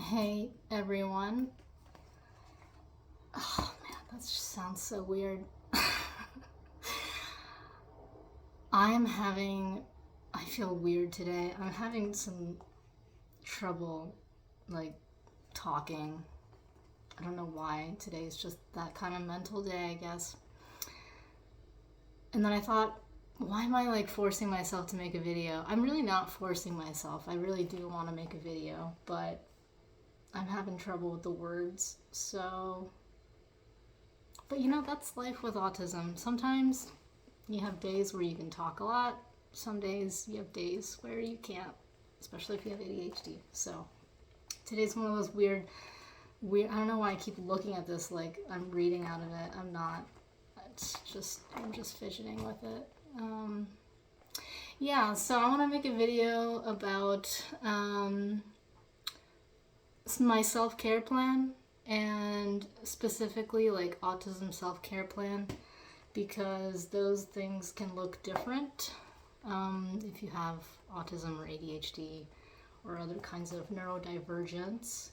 Hey everyone. Oh man, that just sounds so weird. I feel weird today. I'm having some trouble, like, talking. I don't know why. Today's just that kind of mental day, I guess. And then I thought, why am I like forcing myself to make a video? I'm really not forcing myself. I really do want to make a video, but I'm having trouble with the words. But that's life with autism. Sometimes you have days where you can talk a lot. Some days you have days where you can't, especially if you have ADHD. So today's one of those weird, I don't know why I keep looking at this like I'm reading out of it. I'm not. I'm just fidgeting with it. Yeah, so I want to make a video about my self-care plan, and specifically like Autism Self-Care Plan, because those things can look different if you have autism or ADHD or other kinds of neurodivergence.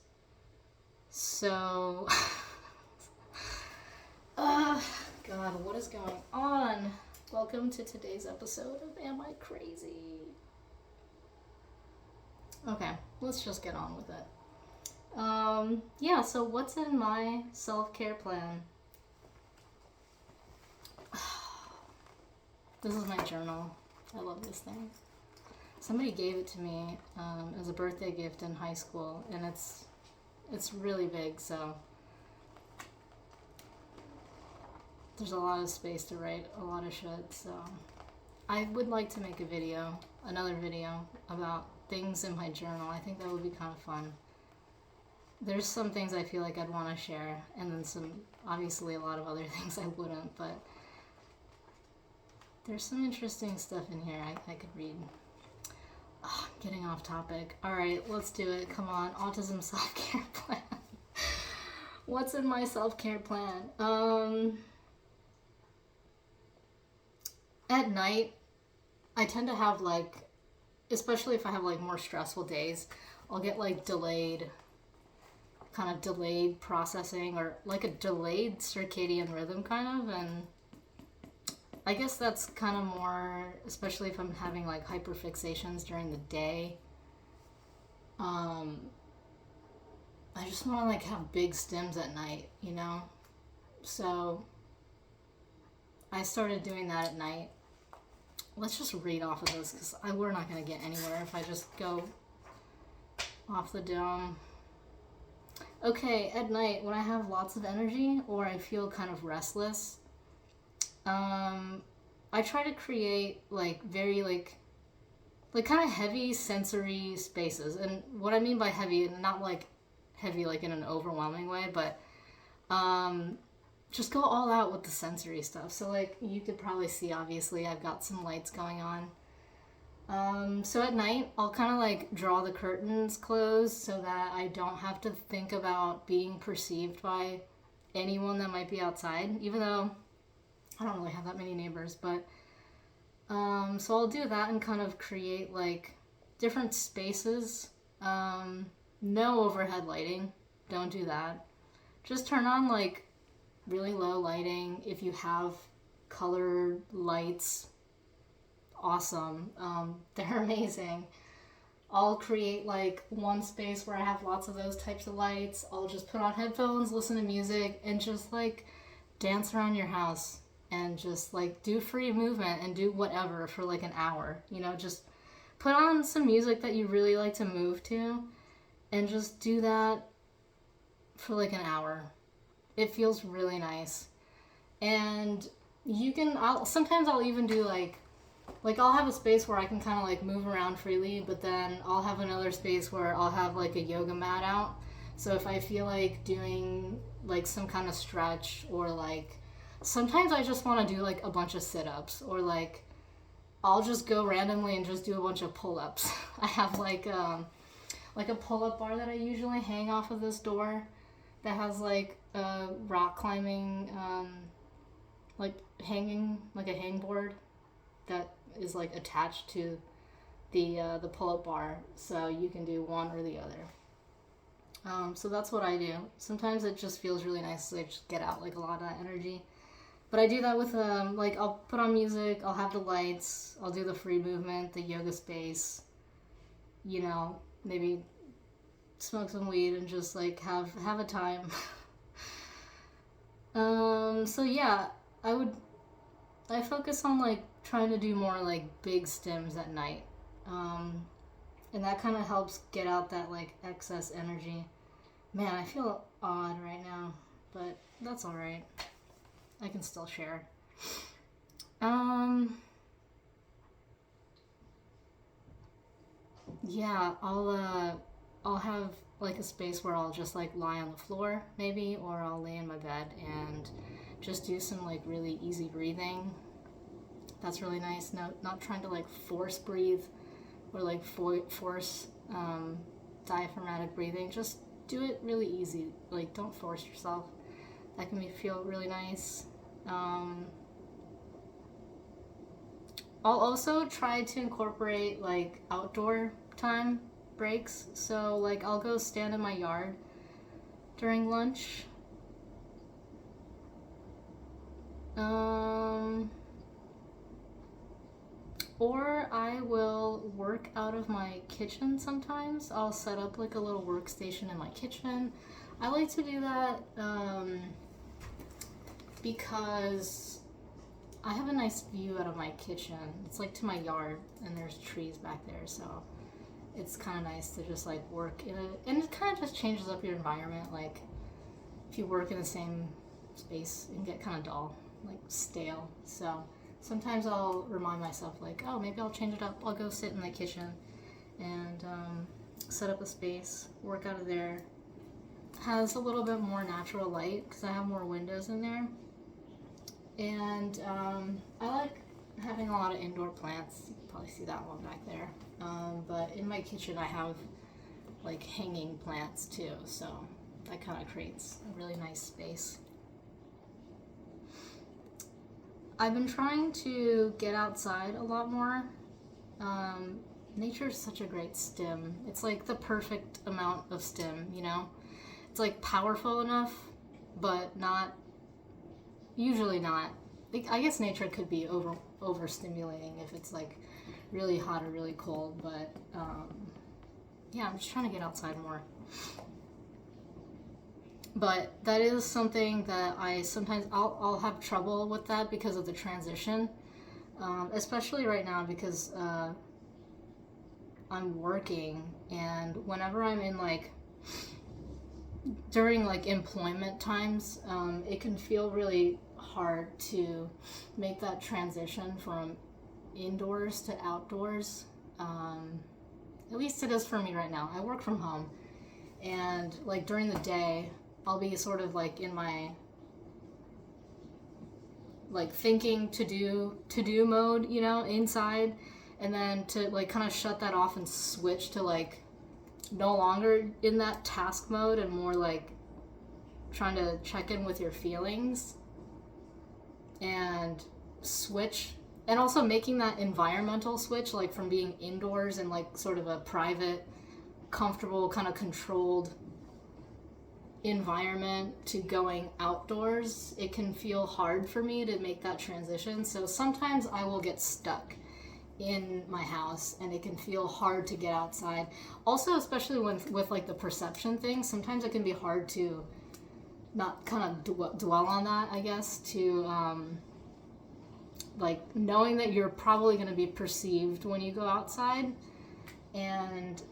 So, God, what is going on? Welcome to today's episode of Am I Crazy? Okay, let's just get on with it. Yeah, so what's in my self-care plan? This is my journal. I love this thing. Somebody gave it to me as a birthday gift in high school, and it's really big, so there's a lot of space to write a lot of shit, so I would like to make another video about things in my journal. I think that would be kind of fun. There's some things I feel like I'd want to share, and then obviously a lot of other things I wouldn't, but there's some interesting stuff in here I could read. Oh, I'm getting off topic. Alright, let's do it. Come on. Autism Self-Care Plan. What's in my self-care plan? At night, I tend to have especially if I have more stressful days, I'll get delayed processing, or a delayed circadian rhythm kind of, and I guess that's kind of more, especially if I'm having hyperfixations during the day. I just want to have big stims at night, so I started doing that at night. Let's just read off of this, because we're not going to get anywhere if I just go off the dome. Okay, at night, when I have lots of energy or I feel kind of restless, I try to create very kind of heavy sensory spaces. And what I mean by heavy, not heavy in an overwhelming way, but just go all out with the sensory stuff. So you could probably see, obviously I've got some lights going on. So at night, I'll kind of draw the curtains closed so that I don't have to think about being perceived by anyone that might be outside, even though I don't really have that many neighbors. But so I'll do that and kind of create different spaces. No overhead lighting. Don't do that. Just turn on really low lighting. If you have colored lights, awesome. They're amazing. I'll create one space where I have lots of those types of lights. I'll just put on headphones, listen to music, and just dance around your house and just do free movement and do whatever for an hour. Just put on some music that you really like to move to and just do that for an hour. It feels really nice. And sometimes I'll even do I'll have a space where I can kind of move around freely, but then I'll have another space where I'll have a yoga mat out. So if I feel doing some kind of stretch, or sometimes I just want to do a bunch of sit-ups, or I'll just go randomly and just do a bunch of pull-ups. I have a pull-up bar that I usually hang off of this door that has a rock climbing hanging, a hangboard that is attached to the pull-up bar, so you can do one or the other. So that's what I do. Sometimes it just feels really nice to just get out like a lot of that energy. But I do that with like I'll put on music, I'll have the lights, I'll do the free movement, the yoga space, you know, maybe smoke some weed and just like have a time. So yeah, I focus on like trying to do more like big stims at night. Um, and that kind of helps get out that like excess energy. Man, I feel odd right now, but that's all right. I can still share. Um, yeah, I'll have like a space where I'll just like lie on the floor maybe, or I'll lay in my bed and just do some like really easy breathing. That's really nice. No, not trying to like force breathe or like force diaphragmatic breathing. Just do it really easy. Like don't force yourself. That can feel really nice. Um, I'll also try to incorporate like outdoor time breaks. So like I'll go stand in my yard during lunch. Um, or I will work out of my kitchen sometimes. I'll set up like a little workstation in my kitchen. I like to do that because I have a nice view out of my kitchen. It's like to my yard, and there's trees back there, so it's kind of nice to just like work in it, and it kind of just changes up your environment. Like if you work in the same space, it can get kind of dull, like stale. So sometimes I'll remind myself, like, oh, maybe I'll change it up. I'll go sit in the kitchen and set up a space, work out of there. Has a little bit more natural light because I have more windows in there. And I like having a lot of indoor plants. You can probably see that one back there. But in my kitchen, I have like hanging plants too. So that kind of creates a really nice space. I've been trying to get outside a lot more. Nature is such a great stim. It's like the perfect amount of stim, you know? It's like powerful enough, but not, usually not. I guess nature could be overstimulating if it's like really hot or really cold, but yeah, I'm just trying to get outside more. But that is something that I sometimes I'll have trouble with that because of the transition, especially right now because I'm working, and whenever I'm in like during like employment times, it can feel really hard to make that transition from indoors to outdoors. At least it is for me right now. I work from home, and like during the day, I'll be sort of like in my like thinking to do mode, you know, inside, and then to like kind of shut that off and switch to like no longer in that task mode and more like trying to check in with your feelings and switch, and also making that environmental switch, like from being indoors and like sort of a private, comfortable, kind of controlled environment to going outdoors. It can feel hard for me to make that transition. So sometimes I will get stuck in my house and it can feel hard to get outside. Also, especially with like the perception thing, sometimes it can be hard to not kind of dwell on that, I guess, to like knowing that you're probably going to be perceived when you go outside. And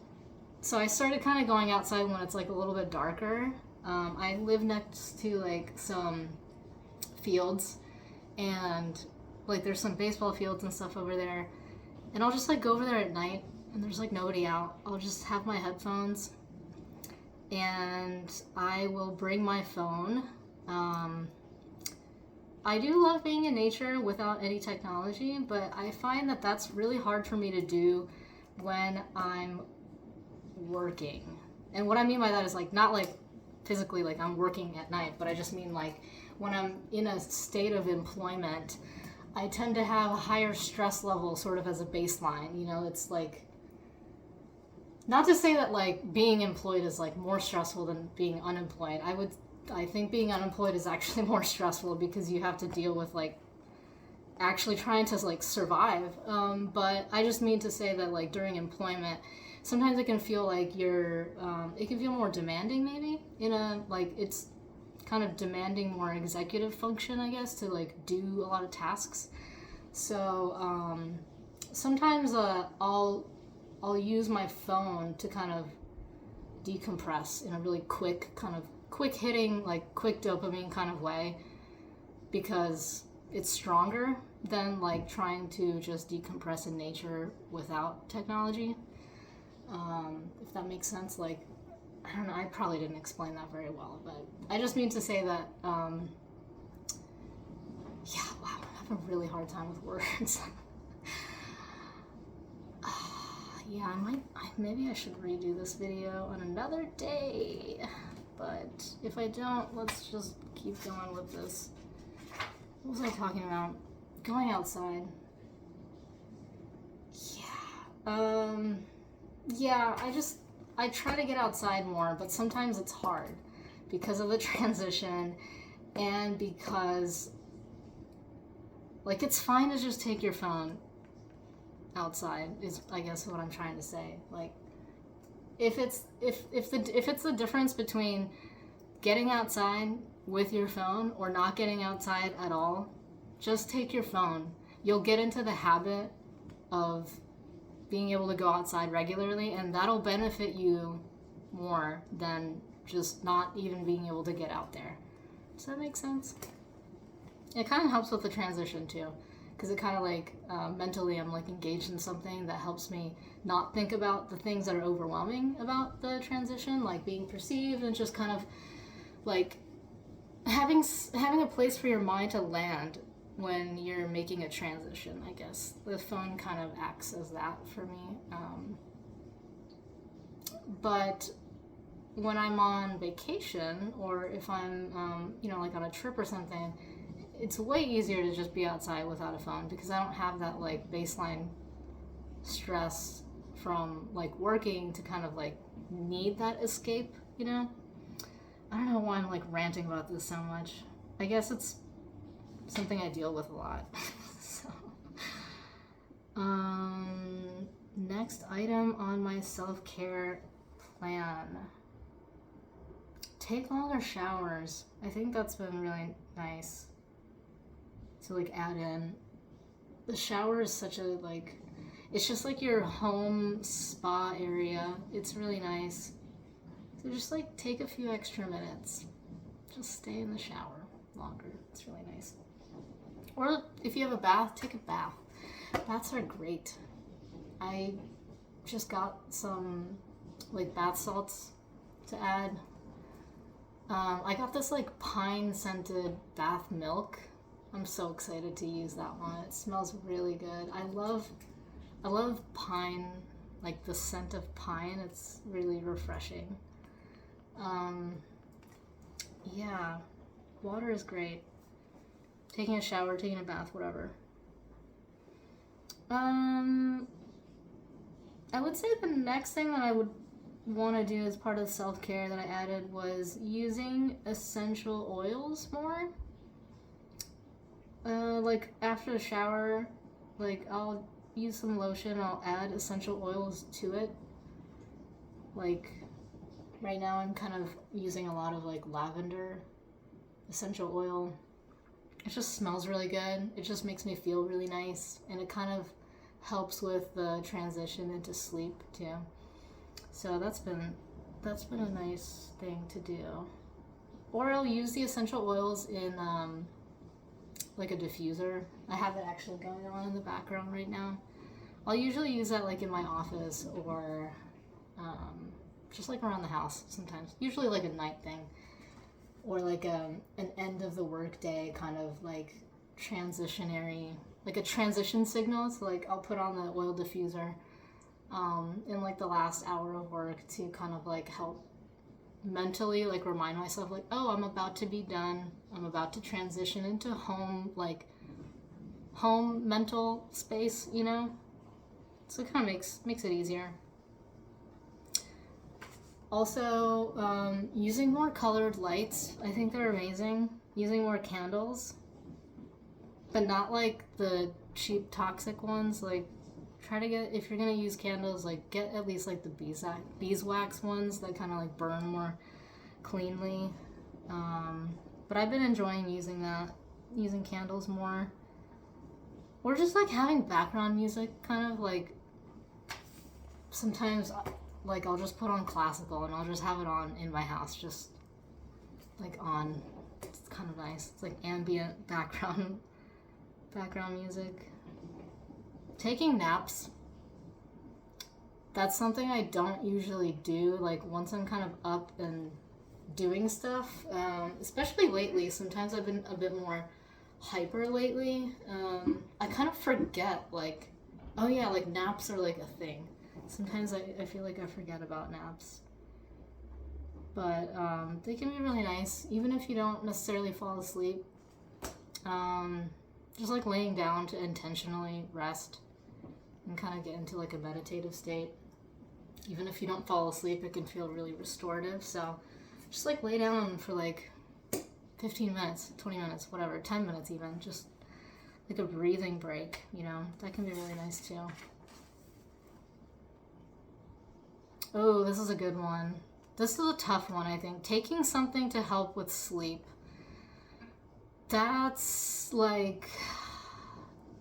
so I started kind of going outside when it's like a little bit darker. I live next to like some fields, and like there's some baseball fields and stuff over there, and I'll just like go over there at night and there's like nobody out. I'll just have my headphones and I will bring my phone. I do love being in nature without any technology, but I find that that's really hard for me to do when I'm working. And what I mean by that is like not like physically like I'm working at night, but I just mean like when I'm in a state of employment, I tend to have a higher stress level sort of as a baseline. You know, it's like not to say that like being employed is like more stressful than being unemployed. I think being unemployed is actually more stressful because you have to deal with like actually trying to like survive. But I just mean to say that like during employment, sometimes it can feel like it can feel more demanding maybe like it's kind of demanding more executive function, I guess, to like do a lot of tasks. So sometimes I'll use my phone to kind of decompress in a really quick hitting, like quick dopamine kind of way, because it's stronger than like trying to just decompress in nature without technology. If that makes sense. Like, I don't know, I probably didn't explain that very well, but I just mean to say that, yeah, wow, I'm having a really hard time with words. Yeah, maybe I should redo this video on another day, but if I don't, let's just keep going with this. What was I talking about? Going outside. Yeah, I try to get outside more, but sometimes it's hard because of the transition and because, like, it's fine to just take your phone outside is, I guess, what I'm trying to say. Like, if it's the difference between getting outside with your phone or not getting outside at all, just take your phone. You'll get into the habit of being able to go outside regularly, and that'll benefit you more than just not even being able to get out there. Does that make sense? It kind of helps with the transition too, because it kind of like mentally I'm like engaged in something that helps me not think about the things that are overwhelming about the transition, like being perceived, and just kind of like having a place for your mind to land when you're making a transition, I guess. The phone kind of acts as that for me. But when I'm on vacation, or if I'm, like on a trip or something, it's way easier to just be outside without a phone because I don't have that like baseline stress from like working to kind of like need that escape, I don't know why I'm like ranting about this so much. I guess it's something I deal with a lot. So, next item on my self-care plan. Take longer showers. I think that's been really nice to like add in. The shower is such a like, it's just like your home spa area. It's really nice. So just like take a few extra minutes. Just stay in the shower longer. It's really nice. Or if you have a bath, take a bath. Baths are great. I just got some like bath salts to add. I got this like pine scented bath milk. I'm so excited to use that one. It smells really good. I love pine, like the scent of pine. It's really refreshing. Yeah, water is great. Taking a shower, taking a bath, whatever. I would say the next thing that I would want to do as part of self-care that I added was using essential oils more. Like after the shower, like I'll use some lotion, I'll add essential oils to it. Like right now I'm kind of using a lot of like lavender essential oil. It just smells really good. It just makes me feel really nice, and it kind of helps with the transition into sleep too. So that's been a nice thing to do. Or I'll use the essential oils in like a diffuser. I have it actually going on in the background right now. I'll usually use that like in my office or just like around the house sometimes. Usually like a night thing. Or like an end of the work day kind of like transitionary, like a transition signal. So like I'll put on the oil diffuser in like the last hour of work to kind of like help mentally like remind myself like, oh, I'm about to be done. I'm about to transition into home mental space, So it kind of makes it easier. Also, using more colored lights. I think they're amazing. Using more candles, but not like the cheap toxic ones. Like, try to get, if you're gonna use candles, like get at least like the beeswax ones that kind of like burn more cleanly. But I've been enjoying using candles more, or just like having background music, kind of like sometimes like I'll just put on classical and I'll just have it on in my house, just like on. It's kind of nice. It's like ambient background music. Taking naps. That's something I don't usually do. Like once I'm kind of up and doing stuff, especially lately. Sometimes I've been a bit more hyper lately. I kind of forget, like, oh yeah, like naps are like a thing. Sometimes I feel like I forget about naps. But they can be really nice, even if you don't necessarily fall asleep. Just like laying down to intentionally rest and kind of get into like a meditative state. Even if you don't fall asleep, it can feel really restorative. So just like lay down for like 15 minutes, 20 minutes, whatever, 10 minutes even. Just like a breathing break, you know, that can be really nice too. Oh, this is a good one. This is a tough one, I think. Taking something to help with sleep. That's like,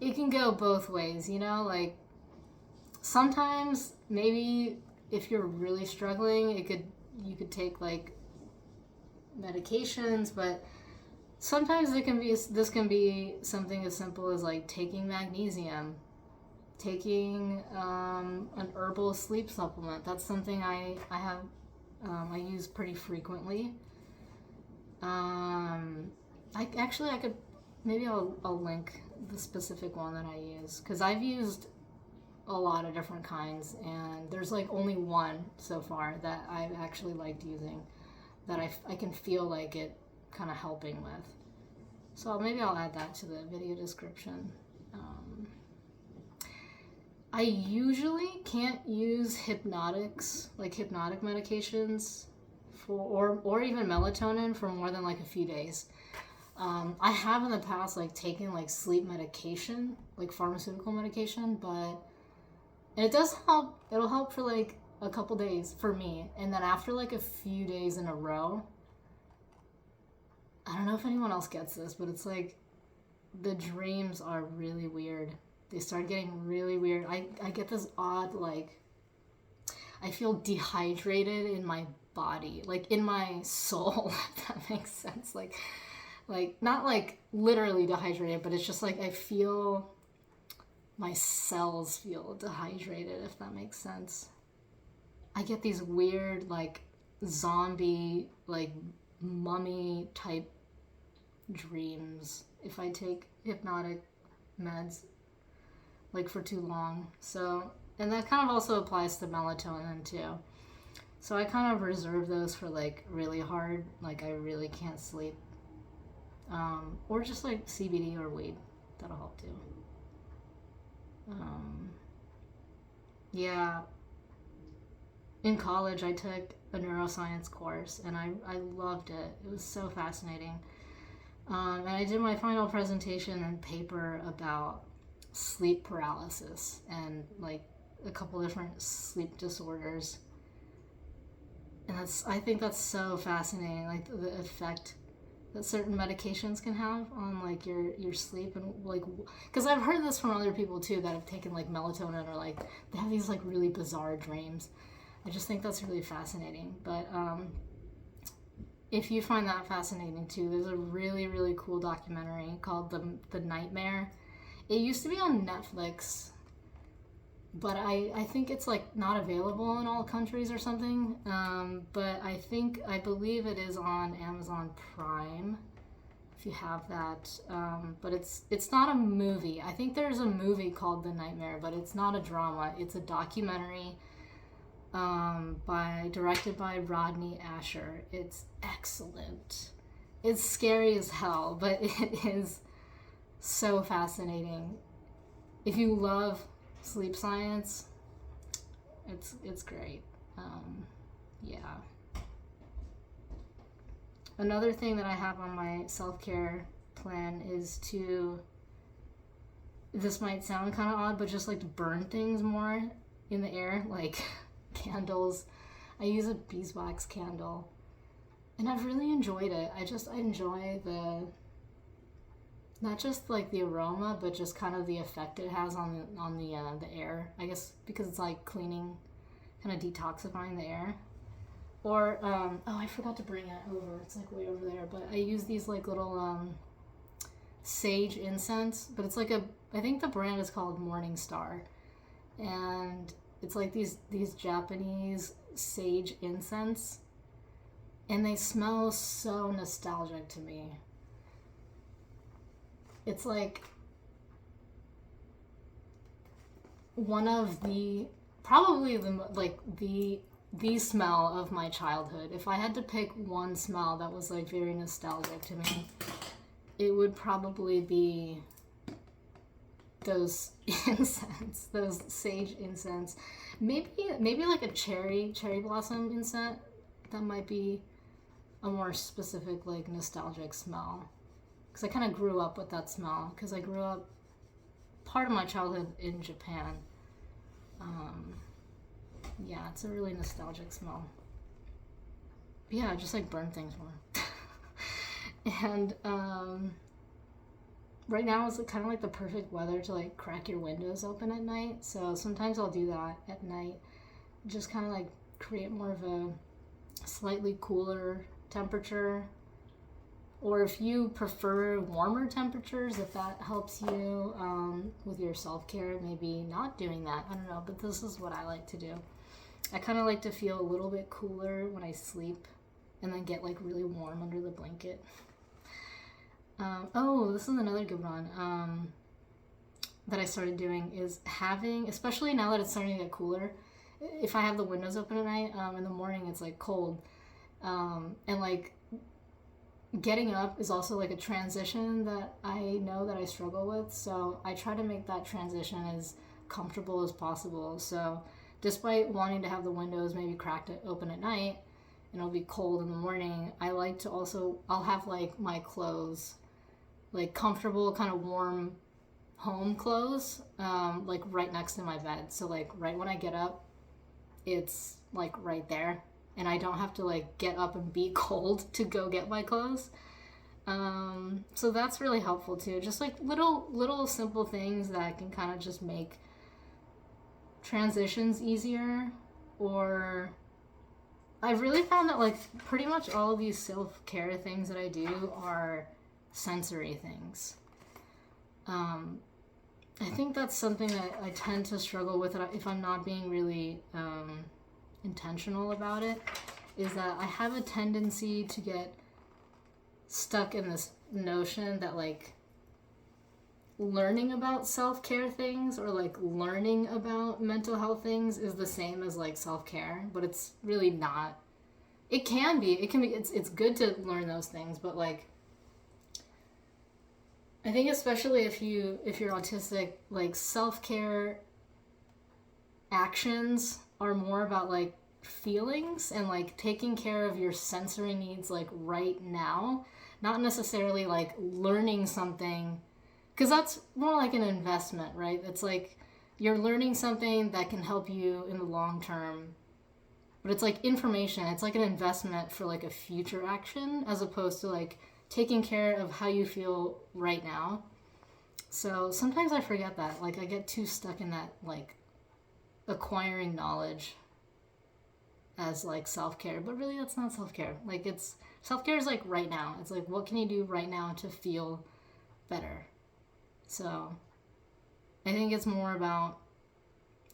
it can go both ways, you know? Like, sometimes maybe if you're really struggling, you could take like medications, but sometimes this can be something as simple as like taking magnesium, taking an herbal sleep supplement. That's something I use pretty frequently. I'll link the specific one that I use, because I've used a lot of different kinds, and there's like only one so far that I've actually liked using, that I can feel like it kind of helping with. So maybe I'll add that to the video description. I usually can't use hypnotics, like hypnotic medications, or even melatonin for more than like a few days. I have in the past like taken like sleep medication, like pharmaceutical medication, but it does help. It'll help for like a couple days for me, and then after like a few days in a row, I don't know if anyone else gets this, but it's like the dreams are really weird. They start getting really weird. I get this odd, like, I feel dehydrated in my body, like in my soul, if that makes sense. Like not like literally dehydrated, but it's just like I feel, my cells feel dehydrated, if that makes sense. I get these weird, like, zombie, like, mummy type dreams if I take hypnotic meds, like, for too long. So, and that kind of also applies to melatonin too. So I kind of reserve those for like really hard, like I really can't sleep. Or just like CBD or weed, that'll help too. Yeah. In college, I took a neuroscience course, and I loved it. It was so fascinating. And I did my final presentation and paper about sleep paralysis and like a couple different sleep disorders. And I think that's so fascinating, like the effect that certain medications can have on like your sleep, and like, because I've heard this from other people too that have taken like melatonin, or like they have these like really bizarre dreams. I just think that's really fascinating. But if you find that fascinating too, there's a really, really cool documentary called The Nightmare. It used to be on Netflix, but I think it's like not available in all countries or something. But I believe it is on Amazon Prime, if you have that. But it's not a movie. I think there's a movie called The Nightmare, but it's not a drama. It's a documentary directed by Rodney Asher. It's excellent. It's scary as hell, but it is so fascinating. If you love sleep science, it's great. Yeah. Another thing that I have on my self-care plan is to, this might sound kind of odd, but just like to burn things more in the air, like candles. I use a beeswax candle and I've really enjoyed it. I enjoy not just like the aroma, but just kind of the effect it has on the air. I guess because it's like cleaning, kind of detoxifying the air. Or oh, I forgot to bring it over. It's like way over there. But I use these like little sage incense. But it's like I think the brand is called Morning Star, and it's like these Japanese sage incense, and they smell so nostalgic to me. It's like one of probably the smell of my childhood. If I had to pick one smell that was like very nostalgic to me, it would probably be those incense, those sage incense. Maybe like a cherry blossom incense. That might be a more specific like nostalgic smell. Because I kind of grew up with that smell. Because I grew up part of my childhood in Japan. Yeah, it's a really nostalgic smell. But yeah, just like burn things more. And right now is kind of like the perfect weather to like crack your windows open at night. So sometimes I'll do that at night. Just kind of like create more of a slightly cooler temperature. Or if you prefer warmer temperatures, if that helps you with your self-care, maybe not doing that. I don't know, but this is what I like to do. I kind of like to feel a little bit cooler when I sleep and then get like really warm under the blanket. Oh, this is another good one that I started doing is having, especially now that it's starting to get cooler, if I have the windows open at night, in the morning it's like cold. And like getting up is also like a transition that I know that I struggle with. So I try to make that transition as comfortable as possible. So despite wanting to have the windows maybe cracked open at night and it'll be cold in the morning, I like to also, I'll have like my clothes, like comfortable, kind of warm home clothes, like right next to my bed. So like right when I get up, it's like right there. And I don't have to like get up and be cold to go get my clothes. So that's really helpful too. Just like little simple things that can kind of just make transitions easier. Or I've really found that like pretty much all of these self-care things that I do are sensory things. I think that's something that I tend to struggle with if I'm not being really intentional about it, is that I have a tendency to get stuck in this notion that like learning about self-care things or like learning about mental health things is the same as like self-care, but it's really not. It can be, it's good to learn those things, but like I think especially if you're autistic, like self-care actions are more about like feelings and like taking care of your sensory needs like right now, not necessarily like learning something, because that's more like an investment, right? It's like you're learning something that can help you in the long term, but it's like information. It's like an investment for like a future action as opposed to like taking care of how you feel right now. So sometimes I forget that. Like I get too stuck in that like acquiring knowledge as like self-care, but really that's not self-care. Like it's self-care is like right now. It's like what can you do right now to feel better? So I think it's more about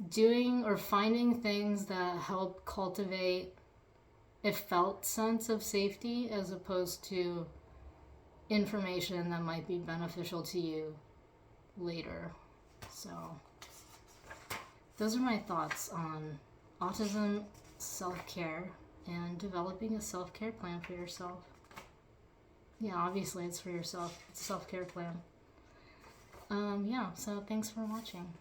doing or finding things that help cultivate a felt sense of safety as opposed to information that might be beneficial to you later. So those are my thoughts on autism self-care and developing a self-care plan for yourself. Yeah, obviously it's for yourself. It's a self-care plan. Yeah, so thanks for watching.